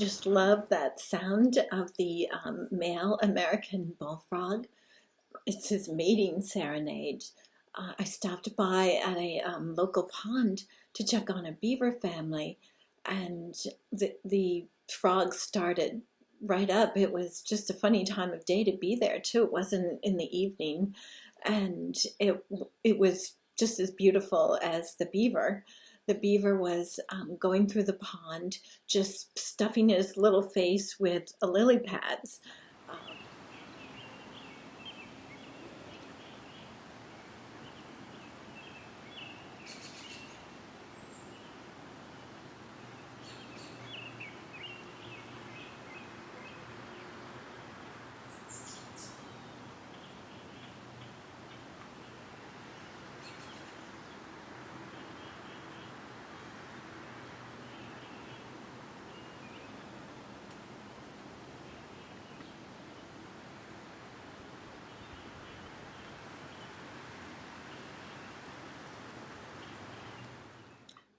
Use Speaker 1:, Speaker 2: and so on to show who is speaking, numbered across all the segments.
Speaker 1: just love that sound of the male American bullfrog. It's his mating serenade. I stopped by at a local pond to check on a beaver family, and the frogs started right up. It was just a funny time of day to be there too. It wasn't in the evening, and it was just as beautiful as the beaver. The beaver was going through the pond, just stuffing his little face with lily pads. Um,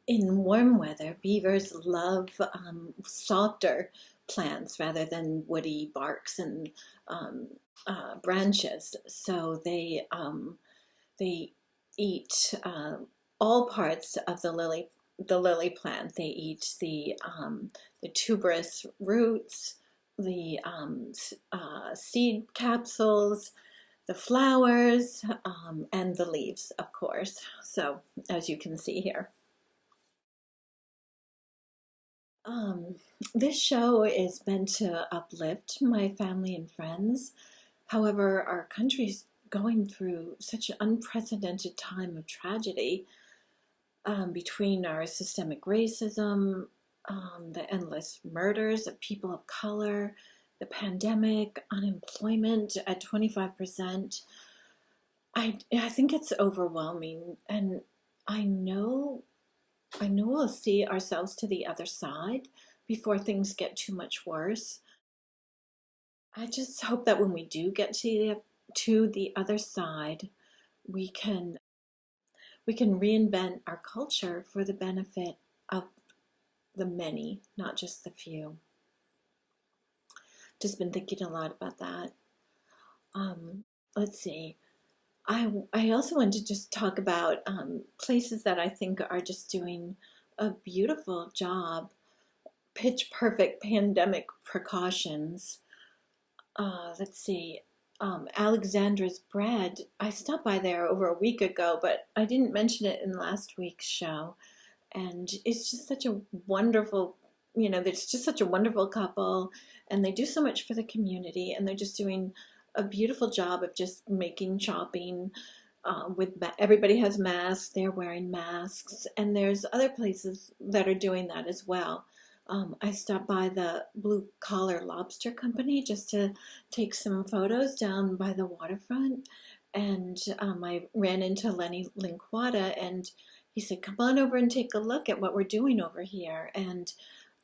Speaker 1: in warm weather, beavers love softer plants rather than woody barks and um, branches. So they eat all parts of the lily plant. They eat the tuberous roots, the seed capsules, the flowers, and the leaves, of course. So as you can see here. Um, this show is meant to uplift my family and friends. However, our country's going through such an unprecedented time of tragedy, between our systemic racism, the endless murders of people of color, the pandemic, unemployment at 25%. I think it's overwhelming, and I know I know we'll see ourselves to the other side before things get too much worse. I just hope that when we do get to the other side, we can we can reinvent our culture for the benefit of the many, not just the few. Just been thinking a lot about that. Um, let's see. I also want to just talk about places that I think are just doing a beautiful job, pitch perfect pandemic precautions. Let's see. Alexandra's bread. I stopped by there over a week ago, but I didn't mention it in last week's show. And it's just such a wonderful, there's just such a wonderful couple, and they do so much for the community, and they're just doing a beautiful job of just making shopping. Everybody has masks, they're wearing masks, and there's other places that are doing that as well. I stopped by the Blue Collar Lobster Company just to take some photos down by the waterfront, and I ran into Lenny Linquata, and he said, "Come on over and take a look at what we're doing over here." And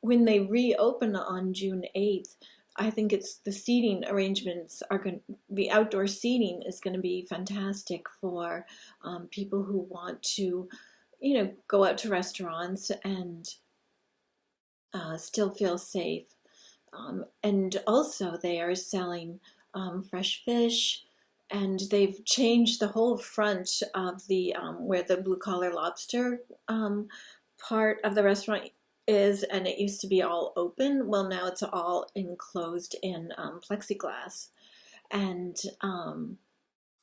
Speaker 1: when they reopen on June 8th, I think it's the seating arrangements are going. The outdoor seating is going to be fantastic for people who want to, go out to restaurants and still feel safe. And also, they are selling fresh fish, and they've changed the whole front of the where the blue collar lobster part of the restaurant is, and it used to be all open. Well, now it's all enclosed in plexiglass, and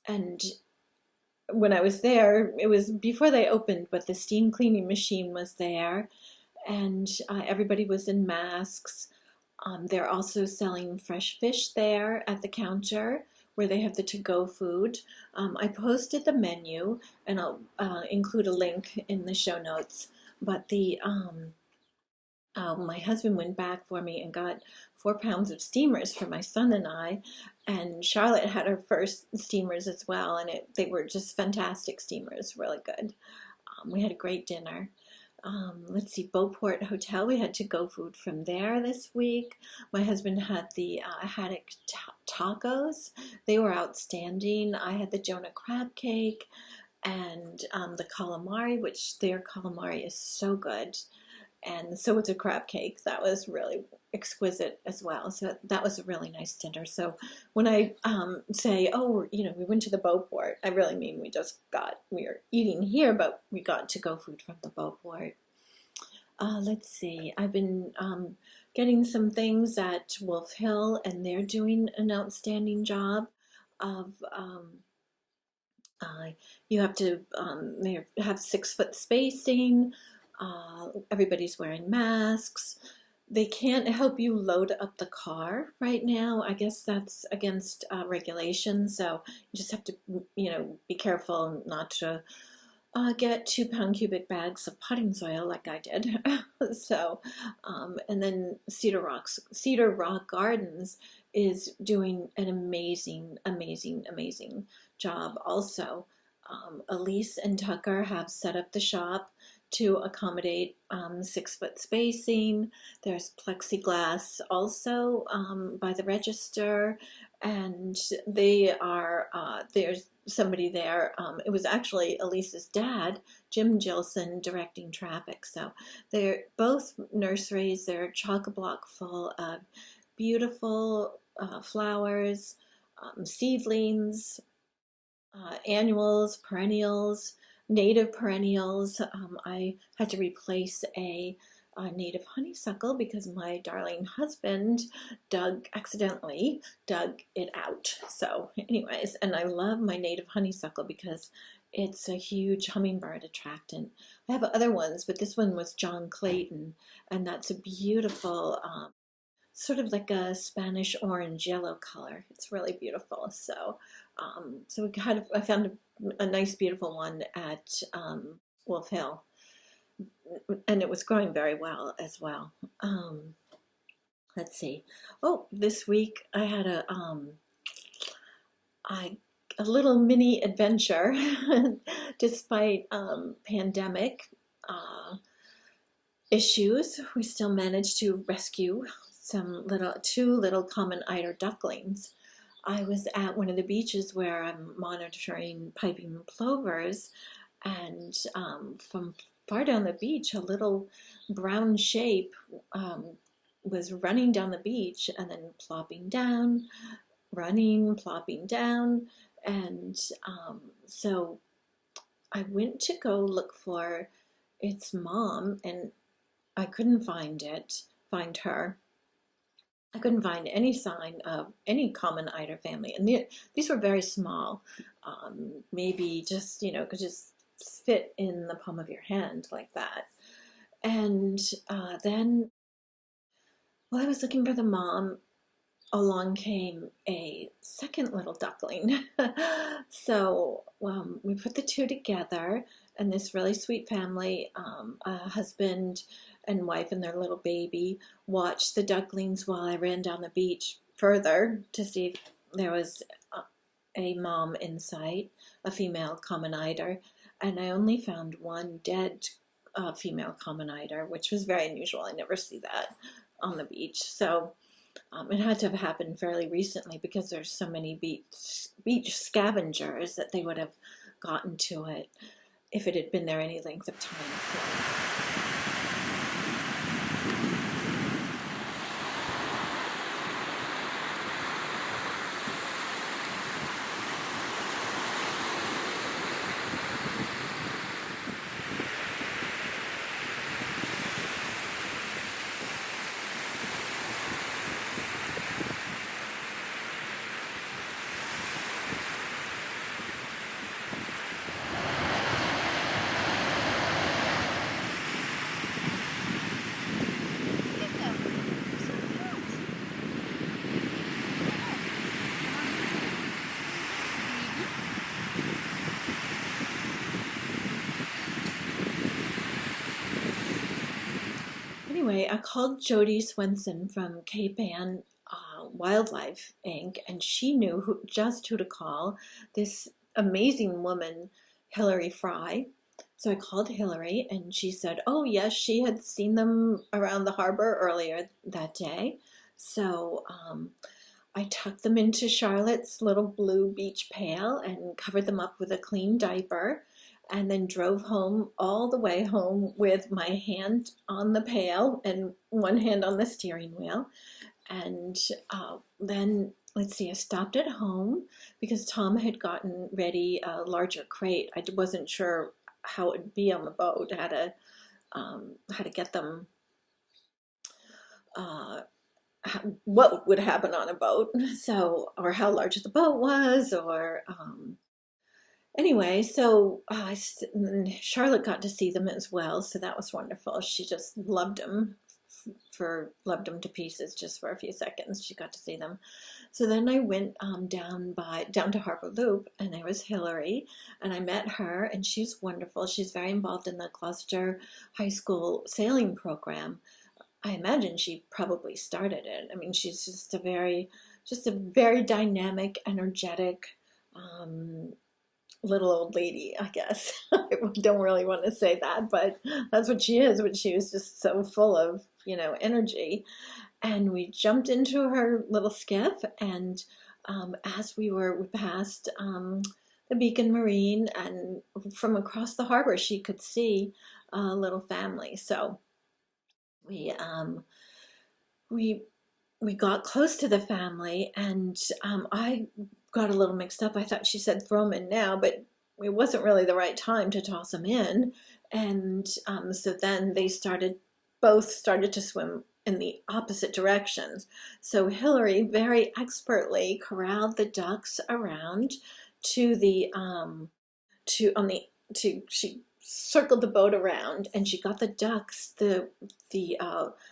Speaker 1: and when I was there, it was before they opened, but the steam cleaning machine was there, and everybody was in masks. They're also selling fresh fish there at the counter where they have the to-go food. I posted the menu, and I'll include a link in the show notes. But my husband went back for me and got 4 pounds of steamers for my son and I, and Charlotte had her first steamers as well, and they were just fantastic steamers, really good. We had a great dinner. Let's see, Beauport Hotel. We had to-go food from there this week. My husband had the haddock tacos. They were outstanding. I had the Jonah crab cake and the calamari, which their calamari is so good. And so was a crab cake. That was really, exquisite as well. So that was a really nice dinner. So when I say, oh, we went to the Beauport, I really mean we are eating here, but we got to-go food from the Beauport. Let's see, I've been getting some things at Wolf Hill, and they're doing an outstanding job of uh, you have to they have 6 foot spacing. Everybody's wearing masks. They can't help you load up the car right now. I guess that's against regulations, so you just have to, be careful not to get 2 pound cubic bags of potting soil like I did. So, and then Cedar Rock Gardens is doing an amazing, amazing, amazing job also. Elise and Tucker have set up the shop to accommodate 6 foot spacing. There's plexiglass also by the register, and there's somebody there. It was actually Elise's dad, Jim Gilson, directing traffic. So they're both nurseries. They're chock-a-block full of beautiful flowers, seedlings, annuals, perennials, native perennials. I had to replace a native honeysuckle because my darling husband accidentally dug it out. So anyways, and I love my native honeysuckle because it's a huge hummingbird attractant. I have other ones, but this one was John Clayton, and that's a beautiful sort of like a Spanish orange yellow color. It's really beautiful. So, I found a nice, beautiful one at Wolf Hill, and it was growing very well as well. Let's see. Oh, this week I had a little mini adventure, despite pandemic issues. We still managed to rescue two little common eider ducklings. I was at one of the beaches where I'm monitoring piping plovers, and from far down the beach, a little brown shape was running down the beach and then plopping down, running, plopping down, and so I went to go look for its mom, and I couldn't find her. I couldn't find any sign of any common eider family, and these were very small, maybe just could just fit in the palm of your hand like that. And then, while I was looking for the mom, along came a second little duckling. So we put the two together, and this really sweet family, a husband and wife and their little baby, watched the ducklings while I ran down the beach further to see if there was a mom in sight, a female common eider, and I only found one dead female common eider, which was very unusual. I never see that on the beach. So it had to have happened fairly recently because there's so many beach scavengers that they would have gotten to it if it had been there any length of time. So. Anyway, I called Jodi Swenson from Cape Ann Wildlife Inc., and she knew just who to call, this amazing woman, Hilary Frye. So I called Hilary, and she said, oh, yes, she had seen them around the harbor earlier that day. So I tucked them into Charlotte's little blue beach pail and covered them up with a clean diaper. and then drove home all the way home with my hand on the pail and one hand on the steering wheel. And then, let's see, I stopped at home because Tom had gotten ready a larger crate. I wasn't sure how it would be on the boat, how to get them, uh, what would happen on a boat, so, or how large the boat was, or anyway, so Charlotte got to see them as well, so that was wonderful. She just loved them, loved them to pieces just for a few seconds. She got to see them. So then I went down to Harbor Loop, and there was Hilary, and I met her, and she's wonderful. She's very involved in the Gloucester High School sailing program. I imagine she probably started it. I mean, she's just a very dynamic, energetic, little old lady, I guess. I don't really want to say that, but that's what she is. But she was just so full of, energy. And we jumped into her little skiff, and as we passed the Beacon Marine, and from across the harbor, she could see a little family. So we we we got close to the family, and I got a little mixed up. I thought she said throw them in now, but it wasn't really the right time to toss them in. And so then both started to swim in the opposite directions. So Hilary very expertly corralled the ducks around to the she circled the boat around, and she got the ducks, the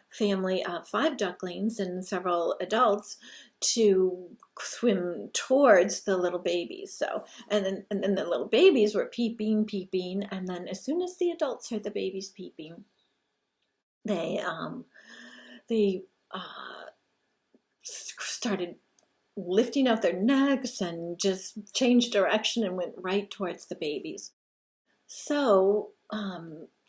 Speaker 1: family of 5 ducklings and several adults, to swim towards the little babies. So, and then the little babies were peeping, and then as soon as the adults heard the babies peeping, they they started lifting out their necks and just changed direction and went right towards the babies. So,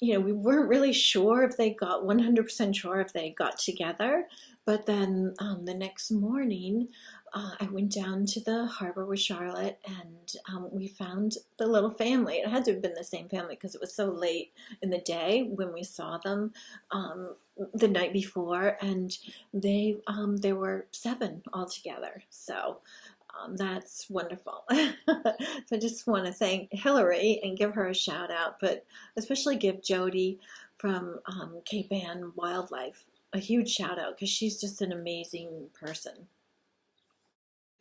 Speaker 1: we weren't really sure if they got 100% sure if they got together. But then the next morning, I went down to the harbor with Charlotte, and we found the little family. It had to have been the same family because it was so late in the day when we saw them the night before, and there were 7 altogether. So that's wonderful. So I just want to thank Hilary and give her a shout out, but especially give Jodi from Cape Ann Wildlife a huge shout out, because she's just an amazing person.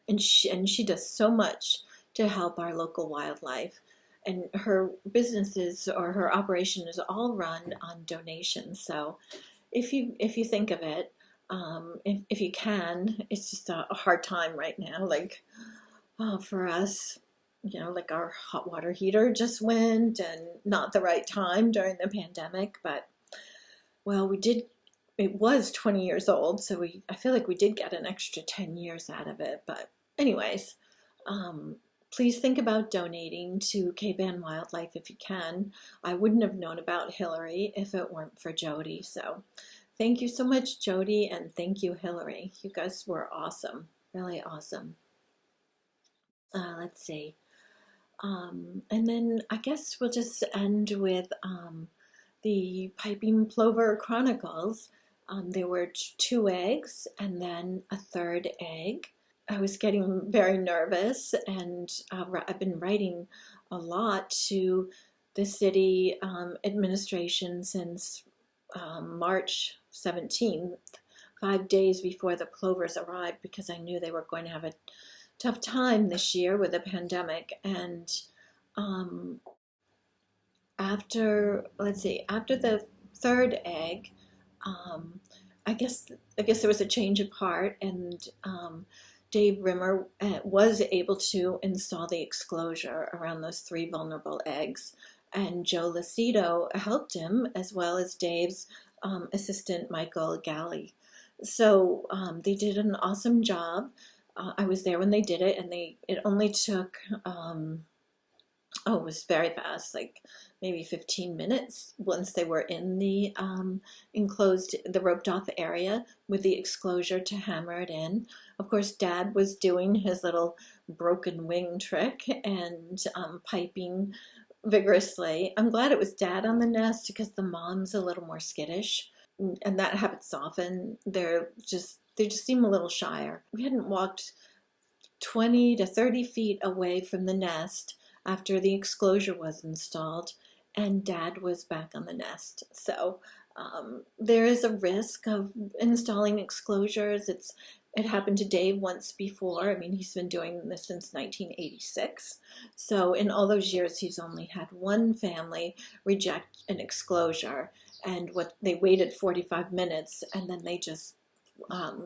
Speaker 1: And she does so much to help our local wildlife. And her businesses, or her operation, is all run on donations. So if you think of it, if you can, it's just a hard time right now. Like, for us, like our hot water heater just went, and not the right time during the pandemic, but well, it was 20 years old, so I feel like we did get an extra 10 years out of it. But anyways, please think about donating to Cape Ann Wildlife if you can. I wouldn't have known about Hilary if it weren't for Jodi. So thank you so much, Jodi, and thank you, Hilary. You guys were awesome, really awesome. Let's see. And then I guess we'll just end with the Piping Plover Chronicles. There were 2 eggs and then a 3rd egg. I was getting very nervous, and I've been writing a lot to the city administration since March 17th, 5 days before the plovers arrived, because I knew they were going to have a tough time this year with the pandemic. And after the 3rd egg, I guess there was a change of heart, and Dave Rimmer was able to install the exclosure around those 3 vulnerable eggs, and Joe Luciodo helped him, as well as Dave's assistant Michael Galley. So they did an awesome job. I was there when they did it, and it only took it was very fast, like maybe 15 minutes once they were in the the roped off area with the exclosure to hammer it in. Of course, Dad was doing his little broken wing trick and piping vigorously. I'm glad it was Dad on the nest because the mom's a little more skittish, and that happens often. They just seem a little shyer. We hadn't walked 20 to 30 feet away from the nest after the exclosure was installed, and Dad was back on the nest. So there is a risk of installing exclosures. It happened to Dave once before. I mean, he's been doing this since 1986. So in all those years, he's only had one family reject an exclosure, and they waited 45 minutes, and then they just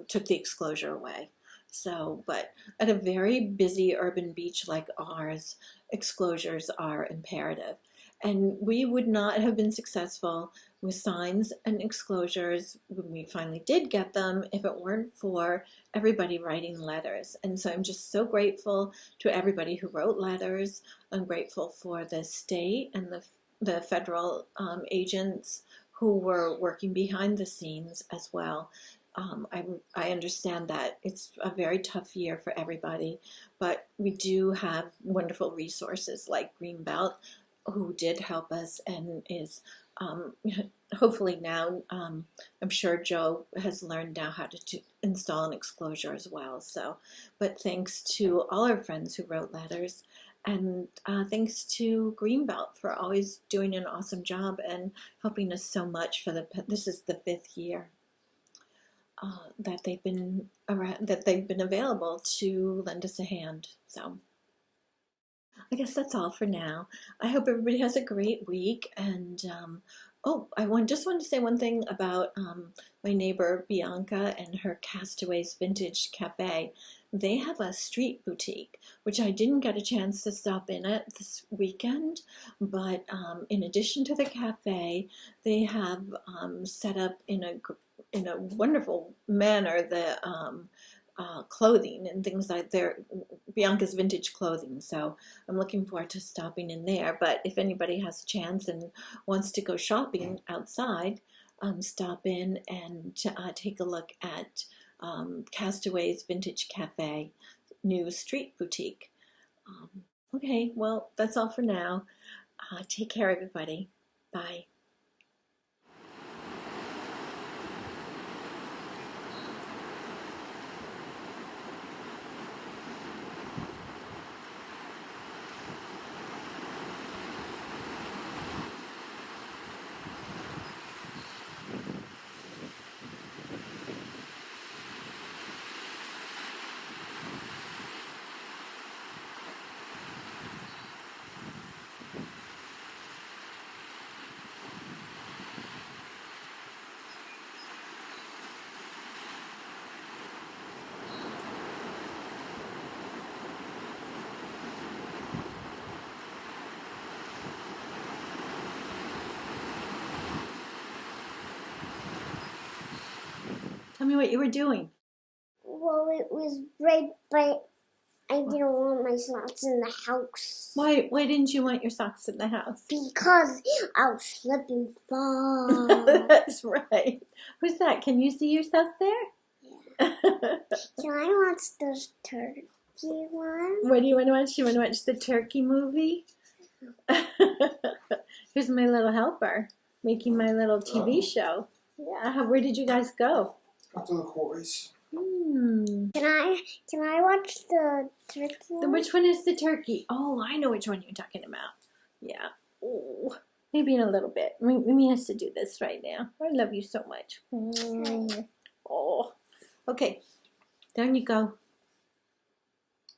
Speaker 1: took the exclosure away. So, but at a very busy urban beach like ours, exclosures are imperative. And we would not have been successful with signs and exclosures when we finally did get them if it weren't for everybody writing letters. And so I'm just so grateful to everybody who wrote letters. I'm grateful for the state and the federal agents who were working behind the scenes as well. I understand that it's a very tough year for everybody, but we do have wonderful resources like Greenbelt, who did help us and is hopefully now, I'm sure Joe has learned now how to install an exclosure as well. So, but thanks to all our friends who wrote letters, and thanks to Greenbelt for always doing an awesome job and helping us so much this is the 5th year. That they've been available to lend us a hand. So I guess that's all for now. I hope everybody has a great week. And just want to say one thing about my neighbor Bianca and her Castaways Vintage Cafe. They have a street boutique, which I didn't get a chance to stop in at this weekend. But in addition to the cafe, they have set up in a wonderful manner the clothing and things like Bianca's vintage clothing. So I'm looking forward to stopping in there. But if anybody has a chance and wants to go shopping outside, stop in and take a look at Castaways Vintage Cafe, new street boutique. Okay, well, that's all for now. Take care, everybody. Bye. Tell me what you were doing.
Speaker 2: Well, it was right, but I didn't want my socks in the house.
Speaker 1: Why didn't you want your socks in the house?
Speaker 2: Because I was slipping fall.
Speaker 1: That's right. Who's that? Can you see yourself there?
Speaker 2: Yeah. Can I watch the turkey one?
Speaker 1: What do you want to watch? You want to watch the turkey movie? Here's my little helper making my little TV show. Yeah. Where did you guys go?
Speaker 3: Up to the quarries.
Speaker 2: Can I watch the turkey one?
Speaker 1: Which one is the turkey? Oh, I know which one you're talking about. Yeah. Oh, maybe in a little bit. Mimi has to do this right now. I love you so much. Oh. Okay. Down you go.